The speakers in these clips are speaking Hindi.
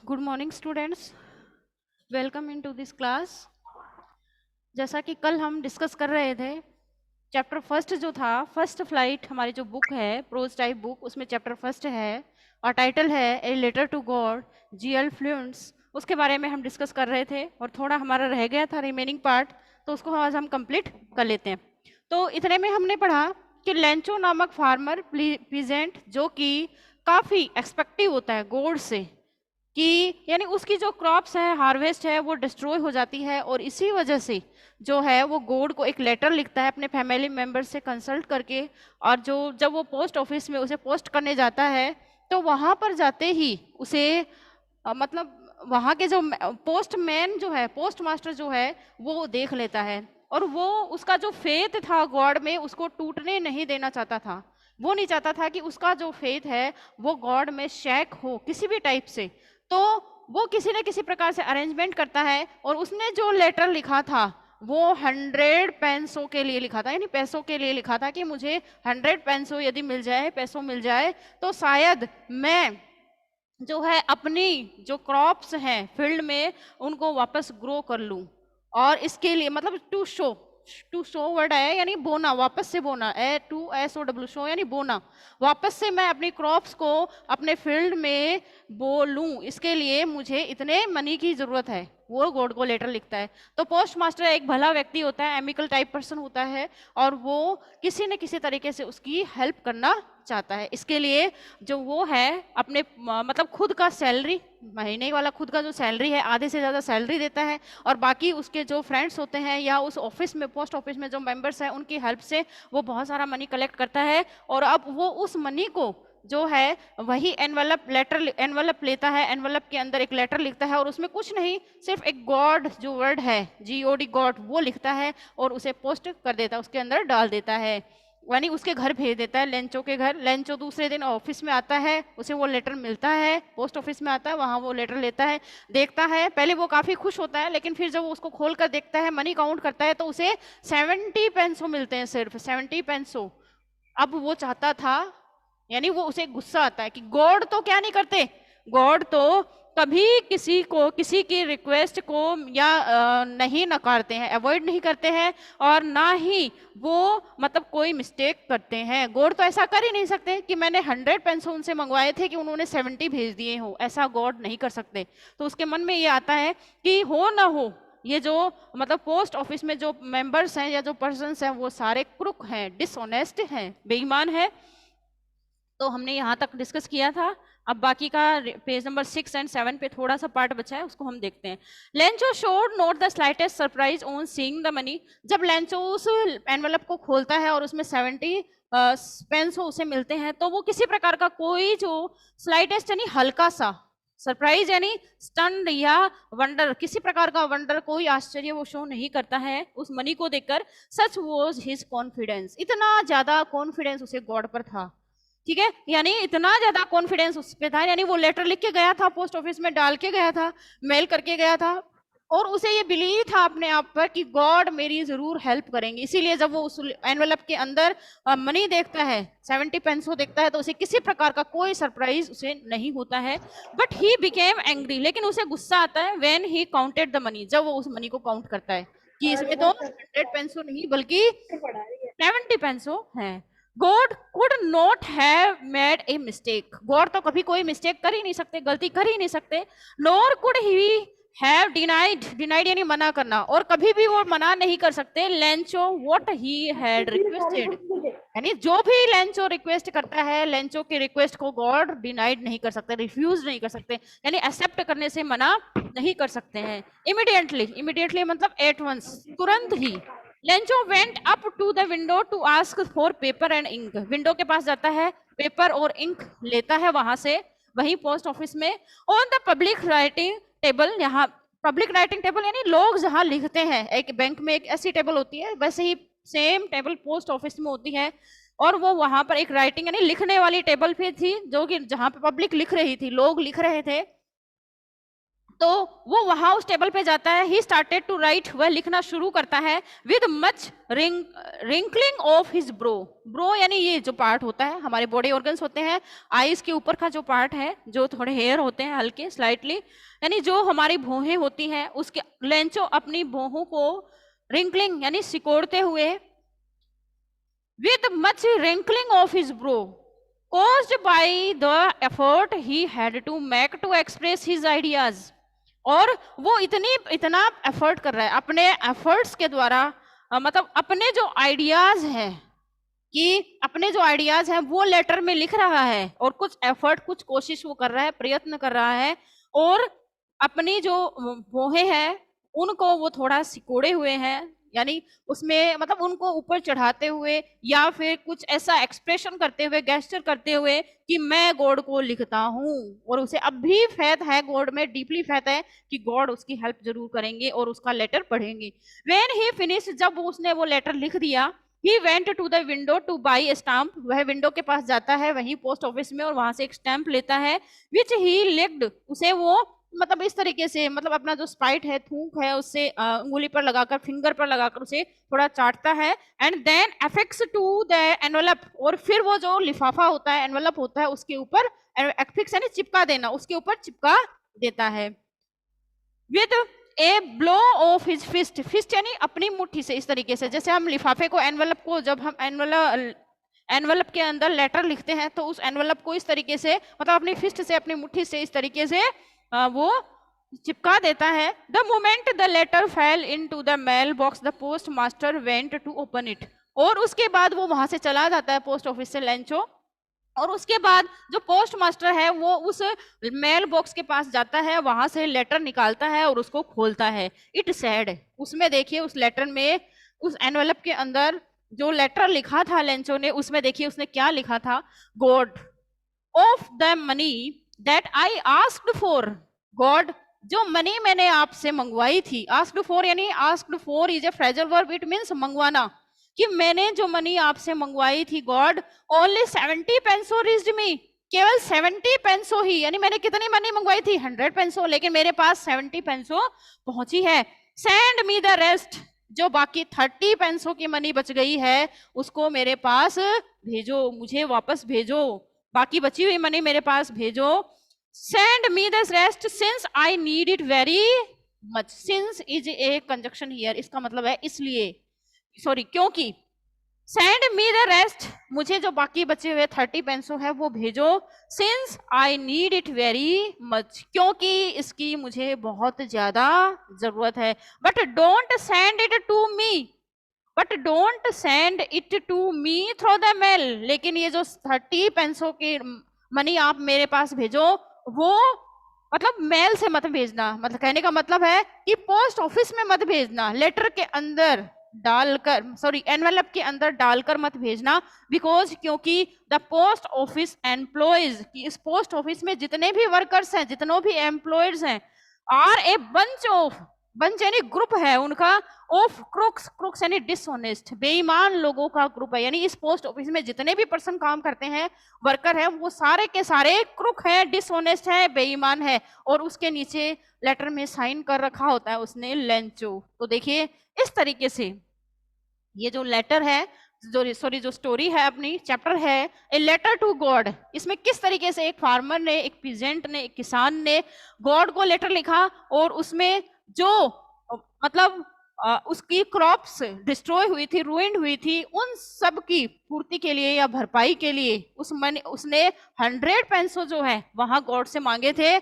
Good morning students, welcome in to this class. जैसा कि कल हम डिस्कस कर रहे थे, चैप्टर फर्स्ट जो था, फर्स्ट फ्लाइट हमारी जो बुक है, प्रोज टाइप बुक, उसमें चैप्टर फर्स्ट है और टाइटल है a letter to God, G L Fuentes. उसके बारे में हम डिस्कस कर रहे थे और थोड़ा हमारा रह गया था रिमेनिंग पार्ट, तो उसको आज हम कंप्लीट कर लेते हैं। तो इतने में हमने पढ़ा कि लेंचो नामक फार्मर पीजेंट, जो कि काफ़ी एक्सपेक्टिव होता है गॉड से, कि यानी उसकी जो क्रॉप्स है, हार्वेस्ट है, वो डिस्ट्रॉय हो जाती है, और इसी वजह से जो है वो गॉड को एक लेटर लिखता है अपने फैमिली मेंबर से कंसल्ट करके। और जब वो पोस्ट ऑफिस में उसे पोस्ट करने जाता है, तो वहां पर जाते ही उसे मतलब वहां के जो पोस्टमैन जो है, पोस्ट मास्टर जो है, वो देख लेता है, और वो उसका जो फेथ था गॉड में, उसको टूटने नहीं देना चाहता था। वो नहीं चाहता था कि उसका जो फेथ है वो गॉड में शेक हो किसी भी टाइप से। तो वो किसी न किसी प्रकार से अरेंजमेंट करता है, और उसने जो लेटर लिखा था वो 100 पेंसो के लिए लिखा था, यानी पैसों के लिए लिखा था कि मुझे 100 पेंसो यदि मिल जाए, पैसों मिल जाए, तो शायद मैं जो है अपनी जो क्रॉप्स हैं फील्ड में उनको वापस ग्रो कर लूं। और इसके लिए मतलब टू शो वर्ड है, यानी बोना, वापस से बोना, SOW शो यानी बोना, वापस से मैं अपनी क्रॉप्स को अपने फील्ड में बो लूं। इसके लिए मुझे इतने मनी की जरूरत है। वो गॉड को लेटर लिखता है। तो पोस्ट मास्टर एक भला व्यक्ति होता है, एमिकल टाइप पर्सन होता है, और वो किसी न किसी तरीके से उसकी हेल्प करना चाहता है। इसके लिए जो वो है अपने मतलब खुद का सैलरी, महीने वाला खुद का जो सैलरी है, आधे से ज़्यादा सैलरी देता है, और बाकी उसके जो फ्रेंड्स होते हैं या उस ऑफिस में, पोस्ट ऑफिस में जो मेंबर्स हैं, उनकी हेल्प से वो बहुत सारा मनी कलेक्ट करता है। और अब वो उस मनी को जो है वही एनवलप लेता है, एनवलप के अंदर एक लेटर लिखता है, और उसमें कुछ नहीं, सिर्फ एक गॉड जो वर्ड है, GOD गॉड, वो लिखता है और उसे पोस्ट कर देता है, उसके अंदर डाल देता है, यानी उसके घर भेज देता है, लेंचो के घर। लेंचो दूसरे दिन ऑफिस में आता है, उसे वो लेटर मिलता है, पोस्ट ऑफिस में आता है, वहां वो लेटर लेता है, देखता है। पहले वो काफी खुश होता है, लेकिन फिर जब वो उसको खोल कर देखता है, मनी काउंट करता है, तो उसे 70 पेंसो मिलते हैं, सिर्फ 70 पेंसो। अब वो चाहता था, यानी वो उसे गुस्सा आता है कि गॉड तो क्या नहीं करते, गॉड तो कभी किसी को, किसी की रिक्वेस्ट को या नहीं नकारते हैं, अवॉइड नहीं करते हैं, और ना ही वो मतलब कोई मिस्टेक करते हैं। गॉड तो ऐसा कर ही नहीं सकते कि मैंने 100 पेंसो उनसे मंगवाए थे कि उन्होंने 70 भेज दिए हो, ऐसा गॉड नहीं कर सकते। तो उसके मन में ये आता है कि हो ना हो, ये जो मतलब पोस्ट ऑफिस में जो मेंबर्स हैं या जो पर्सन्स हैं, वो सारे क्रुक हैं, डिसऑनेस्ट हैं, बेईमान है। तो हमने यहाँ तक डिस्कस किया था। अब बाकी का पेज नंबर 6 एंड 7 पे थोड़ा सा पार्ट बचा है, उसको हम देखते हैं। Lencho showed not the slightest surprise on seeing the money. जब लेंचो उस एनवलप को खोलता है और उसमें 70 पेंस उसे मिलते हैं, तो वो किसी प्रकार का कोई जो स्लाइटेस्ट यानी हल्का सा सरप्राइज यानी स्टन्ड या वंडर, किसी प्रकार का वंडर, कोई आश्चर्य वो शो नहीं करता है उस मनी को देखकर। सच वॉज हिज कॉन्फिडेंस, इतना ज्यादा कॉन्फिडेंस उसे गॉड पर था, ठीक है, यानी इतना ज्यादा कॉन्फिडेंस उस पे था, यानी वो लेटर लिख के गया था, पोस्ट ऑफिस में डाल के गया था, मेल करके गया था, और उसे ये बिलीव था अपने आप पर कि गॉड मेरी जरूर हेल्प करेंगे। इसीलिए जब वो उस एनवेलप के अंदर मनी देखता है, 70 पेंसो देखता है, तो उसे किसी प्रकार का कोई सरप्राइज उसे नहीं होता है। बट ही बिकेम एंग्री, लेकिन उसे गुस्सा आता है when he counted the money, जब वो उस मनी को काउंट करता है कि इसमें तो 100 पेंसो नहीं बल्कि 70 पेंसो है। God could not have made a mistake, God तो कभी कोई मिस्टेक कर ही नहीं सकते, गलती कर ही नहीं सकते। Nor could he have denied, denied यानी मना करना, और कभी भी वो मना नहीं कर सकते Lencho what he had requested, यानी जो भी लेंचो रिक्वेस्ट करता है, लेंचो के रिक्वेस्ट को गॉड डिनाइड नहीं कर सकते, रिफ्यूज नहीं कर सकते, यानी एक्सेप्ट करने से मना नहीं कर सकते हैं। इमीडिएटली, इमीडिएटली मतलब एट वंस, तुरंत ही। Lencho went up to the window to ask for paper and ink, window के पास जाता है, पेपर और इंक लेता है वहां से, वही पोस्ट ऑफिस में। On the public writing table, यहाँ पब्लिक राइटिंग टेबल यानी लोग जहाँ लिखते हैं, एक बैंक में एक ऐसी टेबल होती है, वैसे ही सेम टेबल पोस्ट ऑफिस में होती है, और वो वहां पर एक राइटिंग यानी लिखने वाली टेबल भी थी, जो कि जहाँ पे पब्लिक लिख रही थी, लोग लिख रहे थे। तो वो वहां उस टेबल पे जाता है, ही स्टार्टेड टू राइट, वह लिखना शुरू करता है, with much wrinkling of his bro. Bro यानी ये जो पार्ट होता है, हमारे बॉडी ऑर्गन्स होते हैं, आईज के ऊपर का जो पार्ट है, जो थोड़े हेयर होते हैं हल्के स्लाइटली, यानी जो हमारी भौहें होती हैं, उसके लेंचो अपनी भौहों को रिंकलिंग यानी सिकोड़ते हुए, with much wrinkling of his bro caused by the effort he had to make to express his ideas। और वो इतना एफर्ट कर रहा है, अपने एफर्ट्स के द्वारा मतलब अपने जो आइडियाज हैं, कि अपने जो आइडियाज हैं वो लेटर में लिख रहा है, और कुछ एफर्ट, कुछ कोशिश वो कर रहा है, प्रयत्न कर रहा है, और अपनी जो भौहें हैं उनको वो थोड़ा सिकोड़े हुए हैं, यानी उसमें मतलब उनको ऊपर चढ़ाते हुए, या फिर कुछ ऐसा एक्सप्रेशन करते हुए, गेस्चर करते हुए कि मैं गॉड को लिखता हूँ, और उसे अब भी फेथ है गॉड में, डीपली फेथ है कि गॉड उसकी हेल्प जरूर करेंगे और उसका लेटर पढ़ेंगे। व्हेन ही फिनिश, जब उसने वो लेटर लिख दिया, he went to the window to buy a stamp, वह विंडो के पास जाता है वहीं पोस्ट ऑफिस में, और वहां से एक स्टैंप लेता है, which he licked, उसे वो मतलब इस तरीके से, मतलब अपना जो स्पाइट है, थूक है, उससे उंगली पर लगाकर, फिंगर पर लगाकर उसे थोड़ा चाटता है, and then affix to the envelope, और फिर वो जो लिफाफा होता है, एनवेलप होता है, उसके ऊपर अफिक्स यानी चिपका देना, उसके ऊपर चिपका देता है, with a blow of his fist, fist यानी अपनी मुट्ठी से, इस तरीके से, जैसे हम लिफाफे को, एनवेलप को, जब हम एनवेलप के अंदर लेटर लिखते हैं तो उस एनवेलप को इस तरीके से, मतलब अपनी फिस्ट से, अपनी मुट्ठी से इस तरीके से वो चिपका देता है। The moment the letter fell into the mailbox, the postmaster went to open it, और उसके बाद वो वहां से चला जाता है पोस्ट ऑफिस से, लेंचो, और उसके बाद जो पोस्ट मास्टर है वो उस मेल बॉक्स के पास जाता है, वहां से लेटर निकालता है और उसको खोलता है। इट सैड, उसमें देखिए उस लेटर में, उस एनवेलप के अंदर जो लेटर लिखा था लेंचो ने, उसमें देखिए उसने क्या लिखा था, God of the money that I asked for, God जो मनी मैंने आपसे मंगवाई थी, आस्क्ड फॉर यानी asked for is a phrasal verb, it means मंगवाना, कि मैंने जो मनी आपसे मंगवाई थी गॉड, ओनली 70 पेंसो रीच्ड मी, केवल 70 पेंसो ही, यानी मैंने कितनी मनी मंगवाई थी 100 पेंसो, लेकिन मेरे पास 70 पेंसो पहुंची है। सेंड मी द रेस्ट, जो बाकी 30 पेंसो की मनी बच गई है उसको मेरे पास भेजो, मुझे वापस भेजो, बाकी बची हुई मनी मेरे पास भेजो। Send me the rest since I need it very much, since is A conjunction here, इसका मतलब है इसलिए, सॉरी क्योंकि, सेंड मी द रेस्ट, मुझे जो बाकी बचे हुए 30 पेंसो है वो भेजो, since I need it very much, क्योंकि इसकी मुझे बहुत ज्यादा जरूरत है। But don't send it to me, but don't send it to me through the mail, लेकिन ये जो 30 पेंसो की मनी आप मेरे पास भेजो वो मतलब मेल से मत भेजना, मतलब कहने का मतलब है कि पोस्ट ऑफिस में मत भेजना, लेटर के अंदर डालकर, सॉरी एनवेलप के अंदर डालकर मत भेजना, बिकॉज क्योंकि द पोस्ट ऑफिस एम्प्लॉयज, इस पोस्ट ऑफिस में जितने भी वर्कर्स हैं, जितने भी एम्प्लॉयज हैं, are a bunch of, bunch यानी ग्रुप है उनका, ऑफ क्रुक्स, क्रुक्स यानी डिसऑनेस्ट, बेईमान लोगों का ग्रुप है, यानी इस पोस्ट ऑफिस में जितने भी पर्सन काम करते हैं, वर्कर है, वो सारे के सारे क्रुक है, डिसऑनेस्ट है, बेईमान है, और उसके नीचे लेटर में साइन कर रखा होता है उसने लेंचो। तो देखिए इस तरीके से ये जो लेटर है, जो स्टोरी है अपनी, चैप्टर है ए लेटर टू गॉड, इसमें किस तरीके से एक फार्मर ने, एक पीजेंट ने, एक किसान ने गॉड को लेटर लिखा, और उसमें जो मतलब उसकी क्रॉप्स डिस्ट्रॉय हुई थी, रूइंड हुई थी, उन सब की पूर्ति के लिए या भरपाई के लिए उसने 100 पेंसो जो है वहां गॉड से मांगे थे,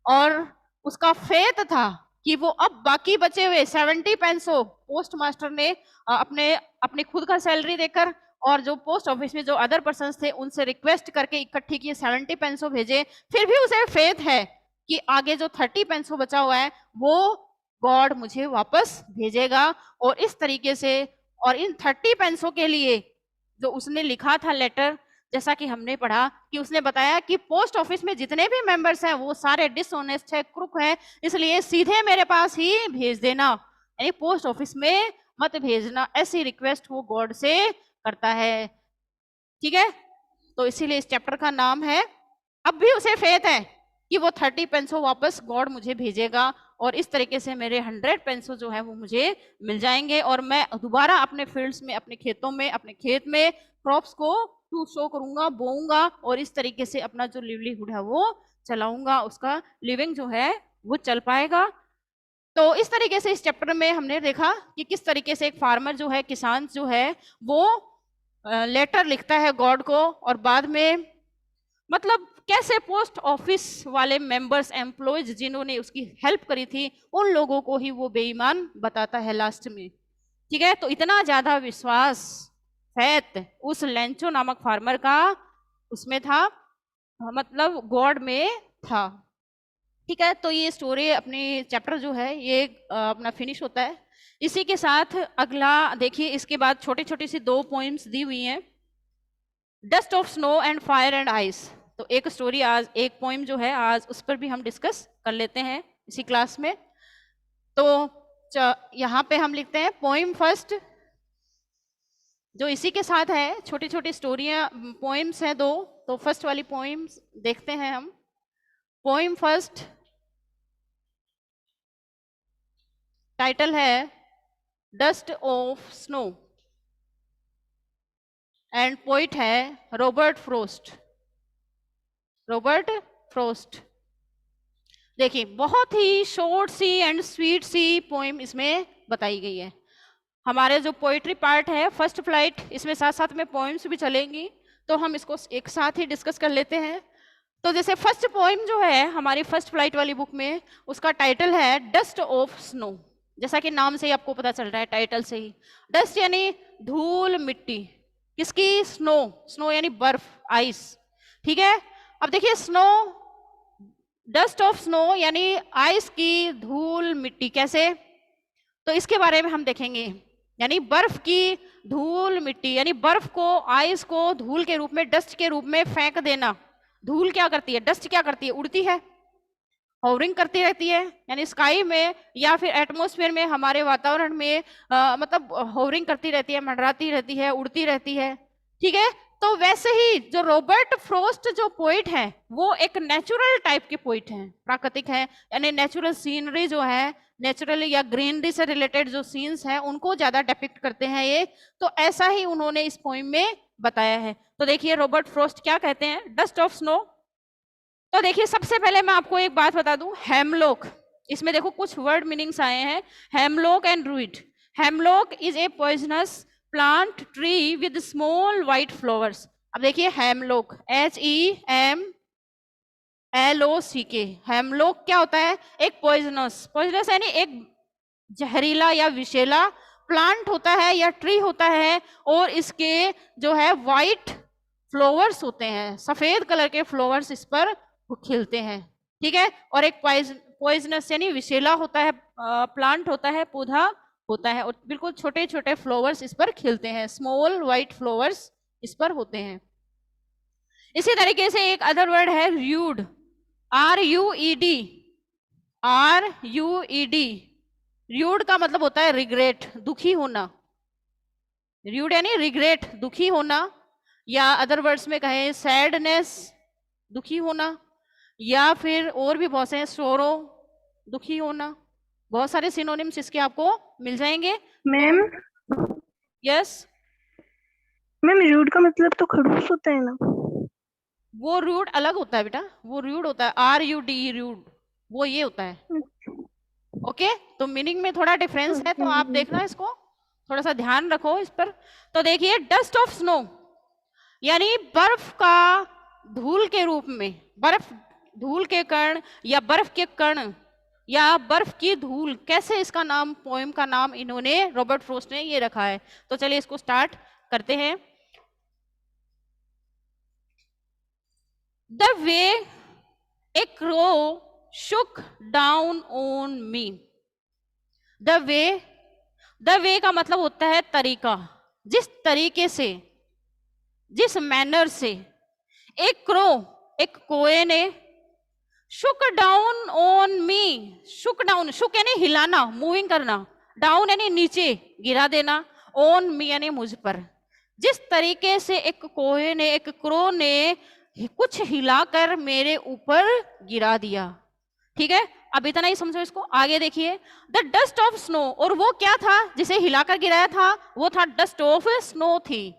और उसका फेथ था कि वो अब बाकी बचे हुए 70 पेंसो पोस्ट मास्टर ने अपने खुद का सैलरी देकर, और जो पोस्ट ऑफिस में जो अदर पर्सन थे उनसे रिक्वेस्ट करके इकट्ठी किए 70 पेंसो भेजे, फिर भी उसे फेथ है कि आगे जो 30 पेंसो बचा हुआ है वो गॉड मुझे वापस भेजेगा। और इस तरीके से, और इन 30 पेंसो के लिए जो उसने लिखा था लेटर, जैसा कि हमने पढ़ा कि उसने बताया कि पोस्ट ऑफिस में जितने भी मेंबर्स हैं वो सारे डिसऑनेस्ट है, क्रुक है, इसलिए सीधे मेरे पास ही भेज देना, यानी पोस्ट ऑफिस में मत भेजना, ऐसी रिक्वेस्ट वो गॉड से करता है। ठीक है, तो इसीलिए इस चैप्टर का नाम है, अब भी उसे फेथ है कि वो 30 पेंसो वापस गॉड मुझे भेजेगा और इस तरीके से मेरे 100 पेंसो जो है वो मुझे मिल जाएंगे और मैं दोबारा अपने फील्ड्स में, अपने खेतों में, अपने खेत में क्रॉप्स को टू शो करूंगा, बोऊंगा और इस तरीके से अपना जो लिवलीहुड है वो चलाऊंगा, उसका लिविंग जो है वो चल पाएगा। तो इस तरीके से इस चैप्टर में हमने देखा कि किस तरीके से एक फार्मर जो है, किसान जो है वो लेटर लिखता है गॉड को और बाद में मतलब कैसे पोस्ट ऑफिस वाले मेंबर्स, एम्प्लॉयज जिन्होंने उसकी हेल्प करी थी, उन लोगों को ही वो बेईमान बताता है लास्ट में। ठीक है, तो इतना ज्यादा विश्वास, फैथ उस लेंचो नामक फार्मर का उसमें था, मतलब गॉड में था। ठीक है, तो ये स्टोरी अपनी चैप्टर जो है ये अपना फिनिश होता है। इसी के साथ अगला देखिए, इसके बाद छोटी छोटी सी 2 पोइम्स दी हुई हैं, dust of snow and fire and ice. तो एक स्टोरी आज, एक पोइम जो है आज उस पर भी हम डिस्कस कर लेते हैं इसी क्लास में। तो यहाँ पे हम लिखते हैं पोइम फर्स्ट, जो इसी के साथ है, छोटी छोटी स्टोरियां, पोइम्स हैं 2। तो फर्स्ट वाली पोइम्स देखते हैं हम। पोइम फर्स्ट टाइटल है dust of snow and poet है रॉबर्ट फ्रोस्ट। Robert Frost. देखिए, बहुत ही शॉर्ट सी एंड स्वीट सी पोइम इसमें बताई गई है। हमारे जो पोइट्री पार्ट है फर्स्ट फ्लाइट, इसमें साथ साथ में पोइम्स भी चलेंगी, तो हम इसको एक साथ ही डिस्कस कर लेते हैं। तो जैसे फर्स्ट पोइम जो है हमारी फर्स्ट फ्लाइट वाली बुक में, उसका टाइटल है डस्ट ऑफ स्नो। जैसा कि नाम से ही आपको पता चल रहा है, टाइटल से ही, डस्ट यानी धूल मिट्टी, किसकी? स्नो। स्नो यानी बर्फ, आइस। ठीक है, अब देखिए स्नो, डस्ट ऑफ स्नो यानी आइस की धूल मिट्टी, कैसे? तो इसके बारे में हम देखेंगे। यानी बर्फ की धूल मिट्टी, यानी बर्फ को, आइस को धूल के रूप में, डस्ट के रूप में फेंक देना। धूल क्या करती है, डस्ट क्या करती है? उड़ती है, होवरिंग करती रहती है, यानी स्काई में या फिर एटमॉस्फेयर में, हमारे वातावरण में मतलब होवरिंग करती रहती है, मंडराती रहती है, उड़ती रहती है। ठीक है, तो वैसे ही जो रॉबर्ट फ्रोस्ट जो पोइट है वो एक नेचुरल टाइप के पोइट हैं, प्राकृतिक है, यानी नेचुरल सीनरी जो है, नेचुरल या ग्रीनरी से रिलेटेड जो सीन्स हैं उनको ज्यादा डिपिक्ट करते हैं ये। तो ऐसा ही उन्होंने इस पोइम में बताया है। तो देखिए रॉबर्ट फ्रोस्ट क्या कहते हैं, डस्ट ऑफ स्नो। तो देखिए सबसे पहले मैं आपको एक बात बता दूं, हेमलॉक, इसमें देखो कुछ वर्ड मीनिंग्स आए हैं, hemlock and root. Hemlock is a poisonous plant tree with small white flowers. अब देखिए हेमलॉक, HEMLOCK, हेमलॉक क्या होता है? एक पॉइजनस, पॉइजनस यानी एक जहरीला या विषैला प्लांट होता है या ट्री होता है, और इसके जो है व्हाइट फ्लावर्स होते हैं, सफेद कलर के फ्लावर्स इस पर खिलते हैं। ठीक है, और एक पॉइजनस यानी विषैला होता है, प्लांट होता है, पौधा होता है, और बिल्कुल छोटे छोटे फ्लावर्स इस पर खिलते हैं, स्मॉल व्हाइट फ्लावर्स इस पर होते हैं। इसी तरीके से एक अदर वर्ड है RUD, RUED। RUD का मतलब होता है रिग्रेट, दुखी होना। RUD यानी रिग्रेट, दुखी होना, या अदर वर्ड्स में कहें सैडनेस, दुखी होना, या फिर और भी बहुत से, सोरो, दुखी होना। बहुत सारे सिनोनिम्स इसके आपको मिल जाएंगे। मैम, यस मैम रूड का मतलब तो खड़ूस होता है ना? वो रूड अलग होता है बेटा, वो रूड होता है, RUD, रूड, वो ये होता है। ओके, तो मीनिंग में थोड़ा डिफरेंस है, तो आप देखना इसको, थोड़ा सा ध्यान रखो इस पर। तो देखिए डस्ट ऑफ स्नो यानी बर्फ का धूल के रूप में, बर्फ, धूल के कण या बर्फ के कण या बर्फ की धूल, कैसे इसका नाम, पोएम का नाम इन्होंने, रॉबर्ट फ्रोस्ट ने ये रखा है। तो चलिए इसको स्टार्ट करते हैं। The way A crow Shuk down on me. The way का मतलब होता है तरीका, जिस तरीके से, जिस मैनर से, एक क्रो, एक कोए ने, shook down on me, shook down, shook यानी हिलाना, मूविंग करना, डाउन यानी नीचे गिरा देना, ऑन मी यानी मुझ पर। जिस तरीके से एक कोए ने, एक क्रो ने कुछ हिलाकर मेरे ऊपर गिरा दिया। ठीक है, अब इतना ही समझो इसको। आगे देखिए, द डस्ट ऑफ स्नो, और वो क्या था जिसे हिलाकर गिराया था? वो था डस्ट ऑफ स्नो थी।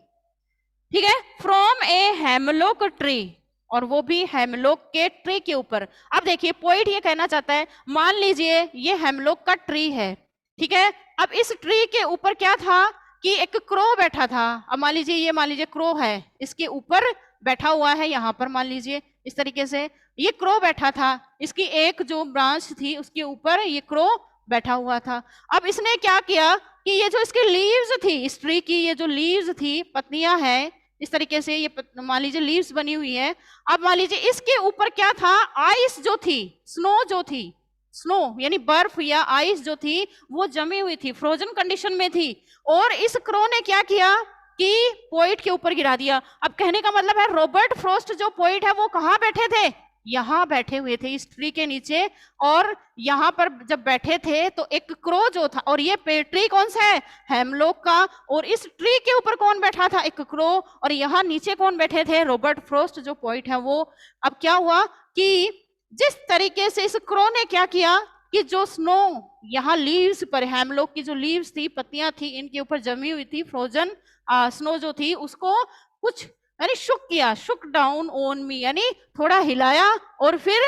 ठीक है, फ्रॉम ए हेमलॉक ट्री, और वो भी हेमलॉक के ट्री के ऊपर। अब देखिए पोइट ये कहना चाहता है, मान लीजिए ये हेमलॉक का ट्री है, ठीक है। अब इस ट्री के ऊपर क्या था कि एक क्रो बैठा था। अब मान लीजिए ये, मान लीजिए क्रो है, इसके ऊपर बैठा हुआ है, यहाँ पर मान लीजिए इस तरीके से ये क्रो बैठा था, इसकी एक जो ब्रांच थी उसके ऊपर ये क्रो बैठा हुआ था। अब इसने क्या किया कि ये जो इसकी लीव्स थी, इस ट्री की ये जो लीव्स थी, पत्तियां हैं, इस तरीके से ये मान लीजिए लीव्स बनी हुई है। अब मान लीजिए इसके ऊपर क्या था? आइस जो थी, स्नो जो थी, स्नो यानी बर्फ या आइस जो थी वो जमी हुई थी, फ्रोजन कंडीशन में थी, और इस क्रो ने क्या किया कि पोइट के ऊपर गिरा दिया। अब कहने का मतलब है रॉबर्ट फ्रॉस्ट जो पोइट है वो कहाँ बैठे थे? यहाँ बैठे हुए थे इस ट्री के नीचे, और यहाँ पर जब बैठे थे तो एक क्रो जो था, और ये ट्री कौन सा है? हेमलॉक का, और इस ट्री के ऊपर कौन बैठा था? एक क्रो, और यहाँ नीचे कौन बैठे थे? रॉबर्ट फ्रॉस्ट जो पोइट है वो। अब क्या हुआ कि जिस तरीके से इस क्रो ने क्या किया कि जो स्नो यहाँ लीव्स पर, हेमलॉक की जो लीव्स थी, पत्तियां थी, इनके ऊपर जमी हुई थी फ्रोजन स्नो जो थी, उसको कुछ यानी शुक किया, शुक डाउन ऑन मी, यानी थोड़ा हिलाया, और फिर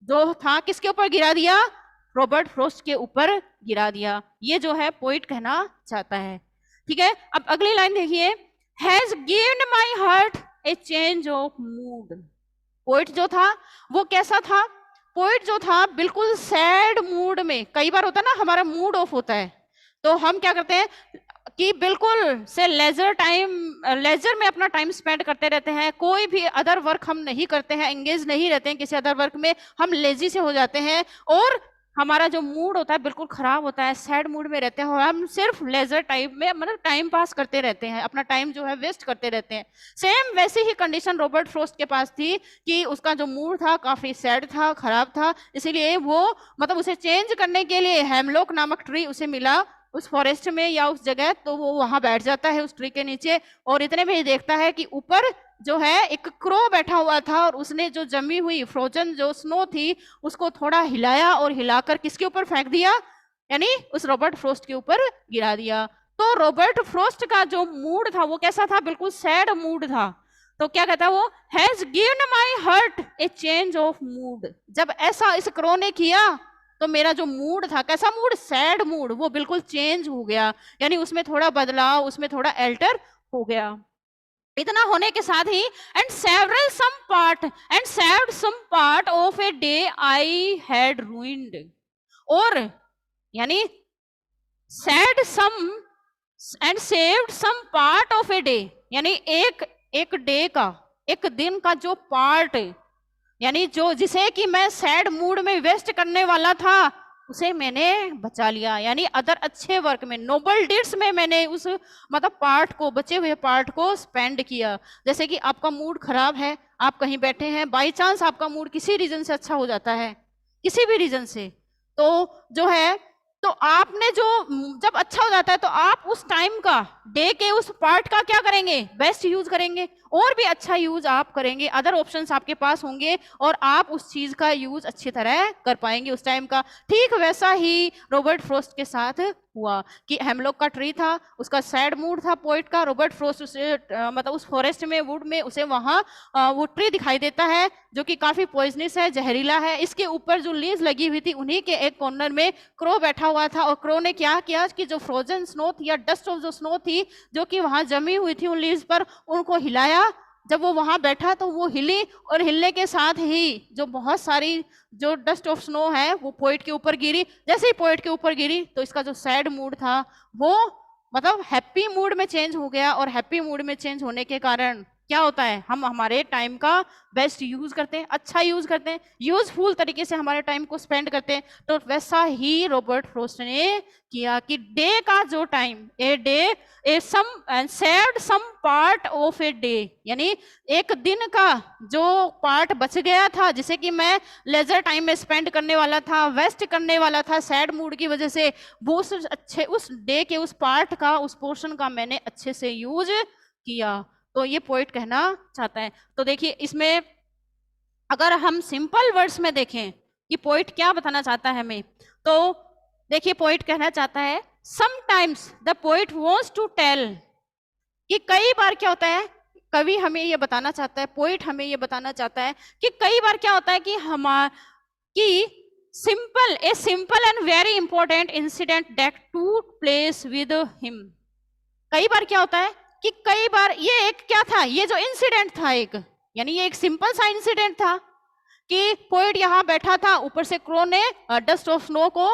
जो था किसके ऊपर गिरा दिया? रॉबर्ट फ्रॉस्ट के ऊपर गिरा दिया। ये जो है पोइट कहना चाहता है। ठीक है, अब अगली लाइन देखिए, has given my heart A change of mood. Poet जो था वो कैसा था? पोइट जो था बिल्कुल सैड मूड में। कई बार होता है ना हमारा मूड ऑफ होता है, तो हम क्या करते हैं कि बिल्कुल से लेजर में अपना टाइम स्पेंड करते रहते हैं, कोई भी अदर वर्क हम नहीं करते हैं, एंगेज नहीं रहते हैं किसी अदर वर्क में, हम लेजी से हो जाते हैं, और हमारा जो मूड होता है बिल्कुल खराब होता है, सैड मूड में रहते हैं, और हम सिर्फ लेजर टाइम में मतलब टाइम पास करते रहते हैं, अपना टाइम जो है वेस्ट करते रहते हैं। सेम वैसी ही कंडीशन रॉबर्ट फ्रॉस्ट के पास थी कि उसका जो मूड था काफी सैड था, खराब था, इसीलिए वो मतलब उसे चेंज करने के लिए हेमलॉक नामक ट्री उसे मिला उस फॉरेस्ट में या उस जगह, तो वो वहां बैठ जाता है उस ट्री के नीचे, और इतने में ही देखता है कि ऊपर जो है एक क्रो बैठा हुआ था, और उसने जो जमी हुई फ्रोजन जो स्नो थी उसको थोड़ा हिलाया, और हिलाकर किसके ऊपर फेंक दिया? यानी उस रॉबर्ट फ्रॉस्ट के ऊपर गिरा दिया। तो रॉबर्ट फ्रॉस्ट का जो मूड था वो कैसा था? बिल्कुल सैड मूड था। तो क्या कहता है वो? Has given my heart A change of mood. जब ऐसा इस क्रो ने किया तो मेरा जो मूड था, कैसा मूड? सैड मूड, वो बिल्कुल चेंज हो गया, यानी उसमें थोड़ा बदलाव, उसमें थोड़ा अल्टर हो गया। इतना होने के साथ ही and saved some part of a day I had ruined, और यानी said some and saved some part of a day, यानी एक डे का, एक दिन का जो पार्ट, यानी जो जिसे कि मैं सैड मूड में वेस्ट करने वाला था उसे मैंने बचा लिया, यानी अदर अच्छे वर्क में, नोबल डीड्स में मैंने उस मतलब पार्ट को, बचे हुए पार्ट को स्पेंड किया। जैसे कि आपका मूड खराब है, आप कहीं बैठे हैं, बाय चांस आपका मूड किसी रीजन से अच्छा हो जाता है, किसी भी रीजन से, तो जो है तो आपने जो जब अच्छा हो जाता है तो आप उस टाइम का, डे के उस पार्ट का क्या करेंगे? बेस्ट यूज करेंगे, और भी अच्छा यूज आप करेंगे, अदर ऑप्शंस आपके पास होंगे, और आप उस चीज का यूज अच्छी तरह कर पाएंगे उस टाइम का। ठीक वैसा ही रॉबर्ट फ्रॉस्ट के साथ हुआ कि हेमलॉक का ट्री था, उसका सैड मूड था पोइट का, रॉबर्ट फ्रॉस्ट उसे मतलब उस फॉरेस्ट में, वुड में उसे वहां वो ट्री दिखाई देता है जो कि काफी पॉइजनस है, जहरीला है, इसके ऊपर जो लीव्स लगी हुई थी उन्हीं के एक कॉर्नर में क्रो बैठा हुआ था, और क्रो ने क्या किया कि जो फ्रोजन स्नो थी या डस्ट ऑफ जो स्नो थी जो कि वहां जमी हुई थी उन लीव्स पर, उनको हिलाया। जब वो वहां बैठा तो वो हिली, और हिलने के साथ ही जो बहुत सारी जो डस्ट ऑफ स्नो है वो पोइट के ऊपर गिरी। जैसे ही पोइट के ऊपर गिरी तो इसका जो सैड मूड था वो मतलब हैप्पी मूड में चेंज हो गया, और हैप्पी मूड में चेंज होने के कारण क्या होता है? हम हमारे टाइम का बेस्ट यूज करते हैं, अच्छा यूज करते हैं, यूजफुल तरीके से हमारे टाइम को स्पेंड करते हैं। तो वैसा ही रॉबर्ट फ्रॉस्ट ने किया कि डे का जो time, a day a some saved some part of a day, यानी एक दिन का जो पार्ट बच गया था जिसे कि मैं लेजर टाइम में स्पेंड करने वाला था, वेस्ट करने वाला था सैड मूड की वजह से, वो उस डे के उस पार्ट का, उस पोर्शन का मैंने अच्छे से यूज किया। तो ये पोइट कहना चाहता है। तो देखिए इसमें अगर हम सिंपल वर्ड्स में देखें कि पोइट क्या बताना चाहता है हमें, तो देखिए पोइट कहना चाहता है sometimes the poet wants to tell, कि कई बार क्या होता है, कवि हमें ये बताना चाहता है, पोइट हमें ये बताना चाहता है कि कई बार क्या होता है कि a simple and very important incident that टूक प्लेस विद हिम। कई बार क्या होता है कि कई बार ये एक क्या था, ये जो इंसिडेंट था एक, यानी ये एक सिंपल सा इंसिडेंट था कि पोइट यहाँ बैठा था, ऊपर से क्रो ने डस्ट ऑफ स्नो को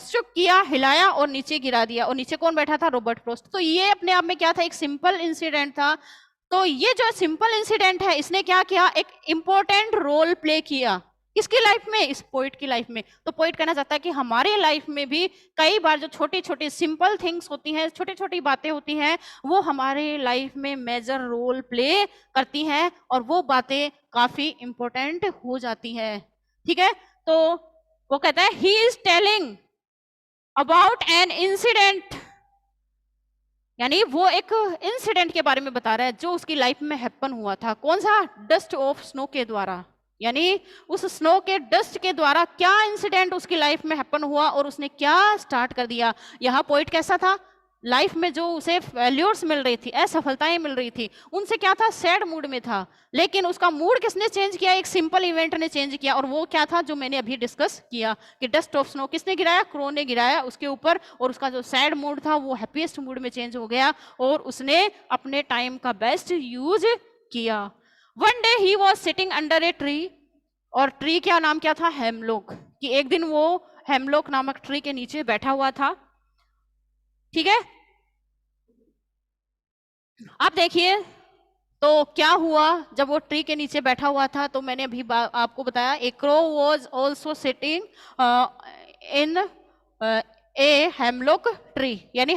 शुक किया, हिलाया और नीचे गिरा दिया, और नीचे कौन बैठा था, रॉबर्ट फ्रॉस्ट। तो ये अपने आप में क्या था, एक सिंपल इंसिडेंट था। तो ये जो सिंपल इंसिडेंट है, इसने क्या किया, एक इंपॉर्टेंट रोल प्ले किया किसकी लाइफ में, इस पोइट की लाइफ में। तो पोइट कहना चाहता है कि हमारी लाइफ में भी कई बार जो छोटी छोटी सिंपल थिंग्स होती हैं, छोटी छोटी बातें होती हैं, वो हमारे लाइफ में मेजर रोल प्ले करती हैं और वो बातें काफी इंपॉर्टेंट हो जाती हैं। ठीक है, तो वो कहता है he is telling about an incident, यानी वो एक इंसिडेंट के बारे में बता रहा है जो उसकी लाइफ में हैपन हुआ था। कौन सा, डस्ट ऑफ स्नो के द्वारा, यानी उस स्नो के डस्ट के द्वारा क्या इंसिडेंट उसकी लाइफ में हैपन हुआ और उसने क्या स्टार्ट कर दिया। यहाँ पॉइंट कैसा था, लाइफ में जो उसे फेल्योर्स मिल रही थी, असफलताएं मिल रही थी, उनसे क्या था, सैड मूड में था, लेकिन उसका मूड किसने चेंज किया, एक सिंपल इवेंट ने चेंज किया, और वो क्या था जो मैंने अभी डिस्कस किया कि डस्ट ऑफ स्नो किसने गिराया, क्रो ने गिराया उसके ऊपर, और उसका जो सैड मूड था वो हैप्पीएस्ट मूड में चेंज हो गया और उसने अपने टाइम का बेस्ट यूज किया। One day he was sitting under a tree, और ट्री क्या नाम क्या था, हेमलॉक, कि एक दिन वो हेमलॉक नामक ट्री के नीचे बैठा हुआ था। ठीक है, आप देखिए तो क्या हुआ जब वो ट्री के नीचे बैठा हुआ था। तो मैंने अभी आपको बताया, a crow was also sitting in a hemlock tree, यानी